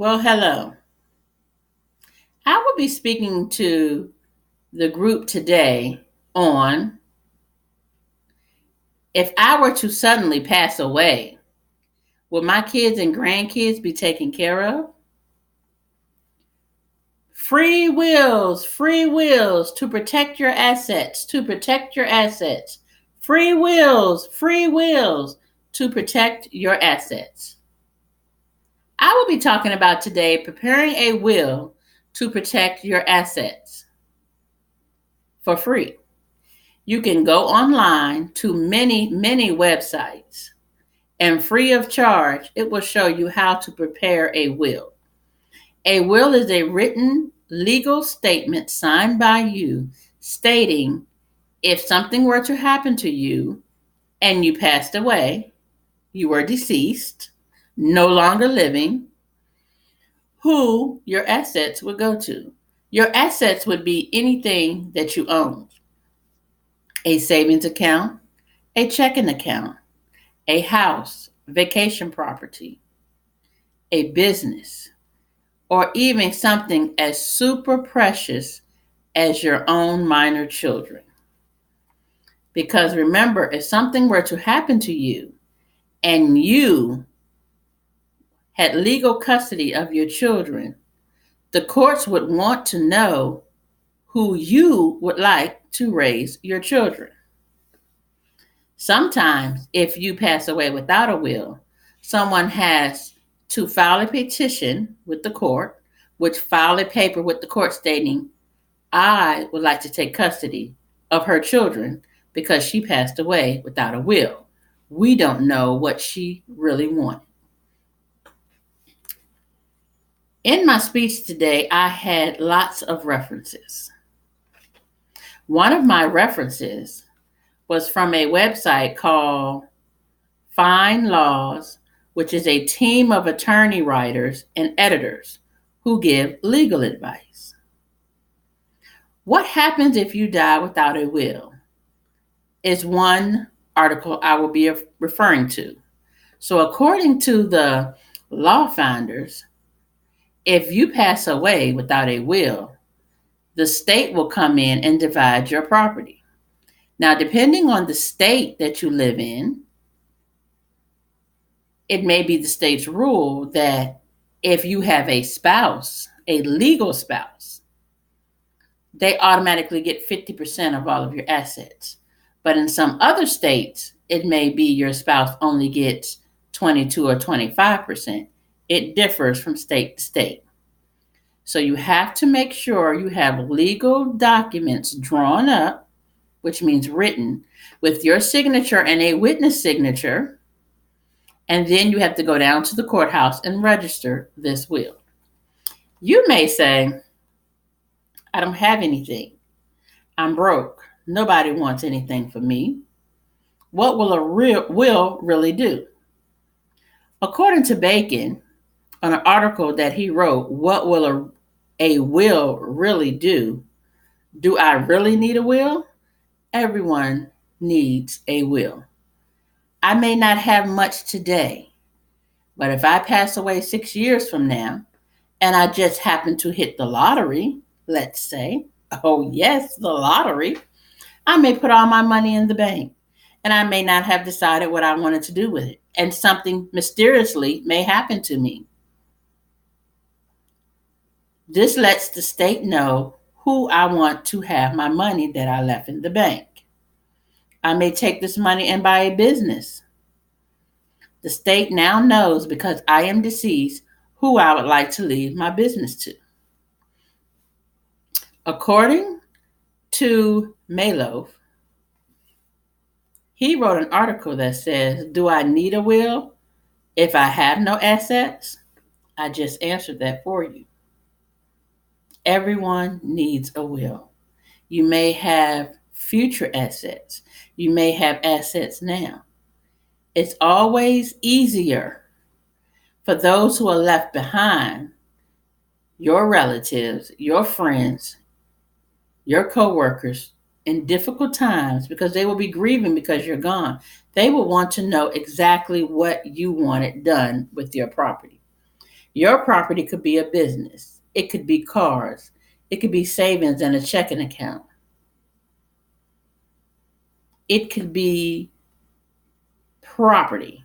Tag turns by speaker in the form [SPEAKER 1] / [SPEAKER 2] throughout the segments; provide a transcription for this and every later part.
[SPEAKER 1] Well, hello. I will be speaking to the group today on if I were to suddenly pass away, will my kids and grandkids be taken care of? Free wills to protect your assets, to protect your assets. Free wills to protect your assets. I will be talking about today preparing a will to protect your assets for free. You can go online to many websites, and free of charge, it will show you how to prepare a will. A will is a written legal statement signed by you stating if something were to happen to you and you passed away, you were deceased, no longer living, who your assets would go to. Your assets would be anything that you own: a savings account, a checking account, a house, vacation property, a business, or even something as super precious as your own minor children. Because remember, if something were to happen to you and you had legal custody of your children, the courts would want to know who you would like to raise your children. Sometimes, if you pass away without a will, someone has to file a petition with the court, which file a paper with the court stating, I would like to take custody of her children because she passed away without a will. We don't know what she really wanted. In my speech today, I had lots of references. One of my references was from a website called Fine Laws, which is a team of attorney writers and editors who give legal advice. What happens if you die without a will is one article I will be referring to. So, according to the law founders, if you pass away without a will, the state will come in and divide your property. Now, depending on the state that you live in, it may be the state's rule that if you have a spouse, a legal spouse, they automatically get 50% of all of your assets. But in some other states, it may be your spouse only gets 22 or 25%. It differs from state to state. So you have to make sure you have legal documents drawn up, which means written, with your signature and a witness signature. And then you have to go down to the courthouse and register this will. You may say, I don't have anything. I'm broke. Nobody wants anything from me. What will a will really do? According to Bacon, on an article that he wrote, What Will a Will Really Do? Do I really need a will? Everyone needs a will. I may not have much today, but if I pass away 6 years from now and I just happen to hit the lottery, let's say, oh yes, the lottery, I may put all my money in the bank and I may not have decided what I wanted to do with it. And something mysteriously may happen to me. This lets the state know who I want to have my money that I left in the bank. I may take this money and buy a business. The state now knows because I am deceased who I would like to leave my business to. According to Malof, he wrote an article that says, do I need a will if I have no assets? I just answered that for you. Everyone needs a will. You may have future assets. You may have assets now. It's always easier for those who are left behind, your relatives, your friends, your coworkers, in difficult times, because they will be grieving because you're gone. They will want to know exactly what you wanted done with your property. Your property could be a business. It could be cars. It could be savings and a checking account. It could be property.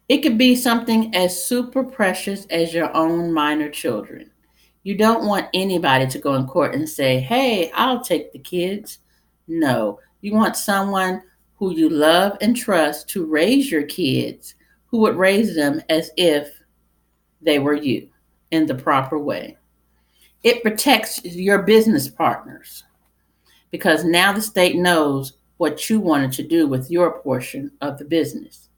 [SPEAKER 1] It could be something as super precious as your own minor children. You don't want anybody to go in court and say, hey, I'll take the kids. No, you want someone who you love and trust to raise your kids, who would raise them as if they were you in the proper way. It protects your business partners because now the state knows what you wanted to do with your portion of the business.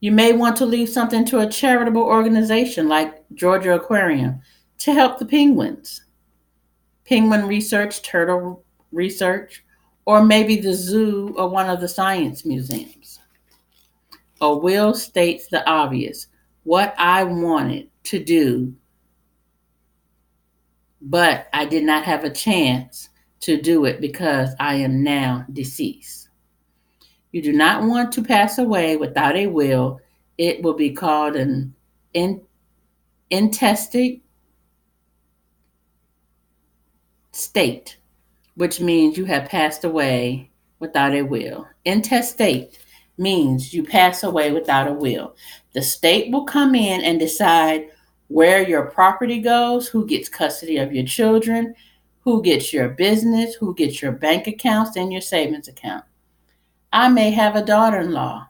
[SPEAKER 1] You may want to leave something to a charitable organization like Georgia Aquarium to help the penguins, penguin research, turtle research, or maybe the zoo or one of the science museums. A will states the obvious, what I wanted to do, but I did not have a chance to do it because I am now deceased. You do not want to pass away without a will. It will be called an intestate state, which means you have passed away without a will. Intestate means you pass away without a will. The state will come in and decide where your property goes, who gets custody of your children, who gets your business, who gets your bank accounts and your savings account. I may have a daughter-in-law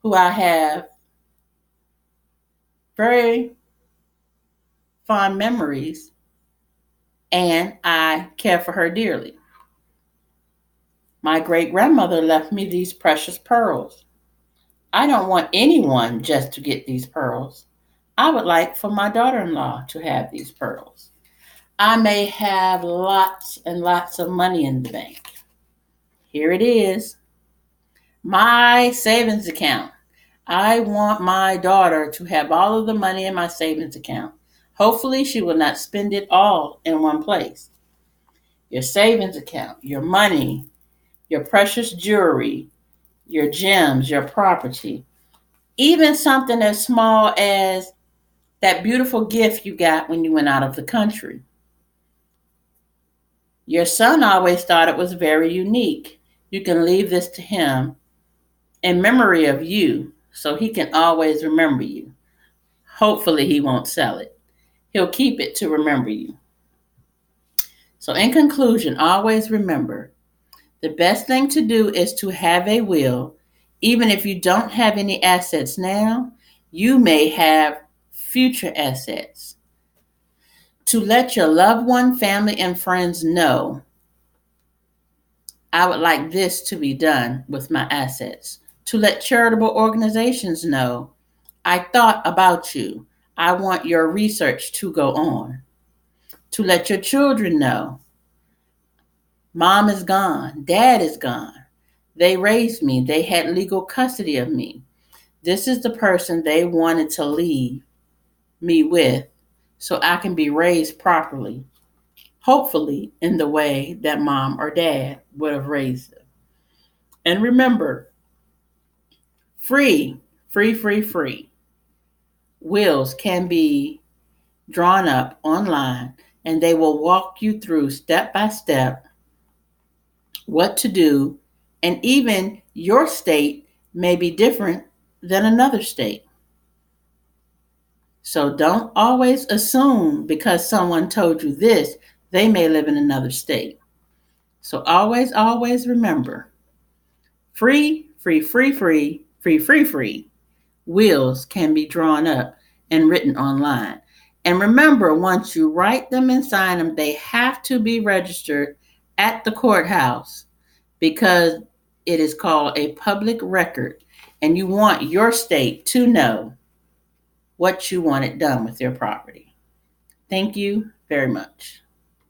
[SPEAKER 1] who I have very fond memories and I care for her dearly. My great-grandmother left me these precious pearls. I don't want anyone just to get these pearls. I would like for my daughter-in-law to have these pearls. I may have lots and lots of money in the bank. Here it is. My savings account. I want my daughter to have all of the money in my savings account. Hopefully, she will not spend it all in one place. Your savings account, your money, your precious jewelry, your gems, your property, even something as small as that beautiful gift you got when you went out of the country. Your son always thought it was very unique. You can leave this to him in memory of you so he can always remember you. Hopefully, he won't sell it. He'll keep it to remember you. So, in conclusion, always remember the best thing to do is to have a will. Even if you don't have any assets now, you may have future assets. To let your loved one, family, and friends know, I would like this to be done with my assets. To let charitable organizations know, I thought about you. I want your research to go on. To let your children know, mom is gone, dad is gone. They raised me. They had legal custody of me. This is the person they wanted to leave me with so I can be raised properly, hopefully in the way that mom or dad would have raised them. And remember, free wills can be drawn up online and they will walk you through step by step what to do, and even your state may be different than another state. So don't always assume because someone told you this, they may live in another state. So always remember, free wills can be drawn up and written online. And remember, once you write them and sign them, they have to be registered at the courthouse because it is called a public record, and you want your state to know what you want it done with your property. Thank you very much.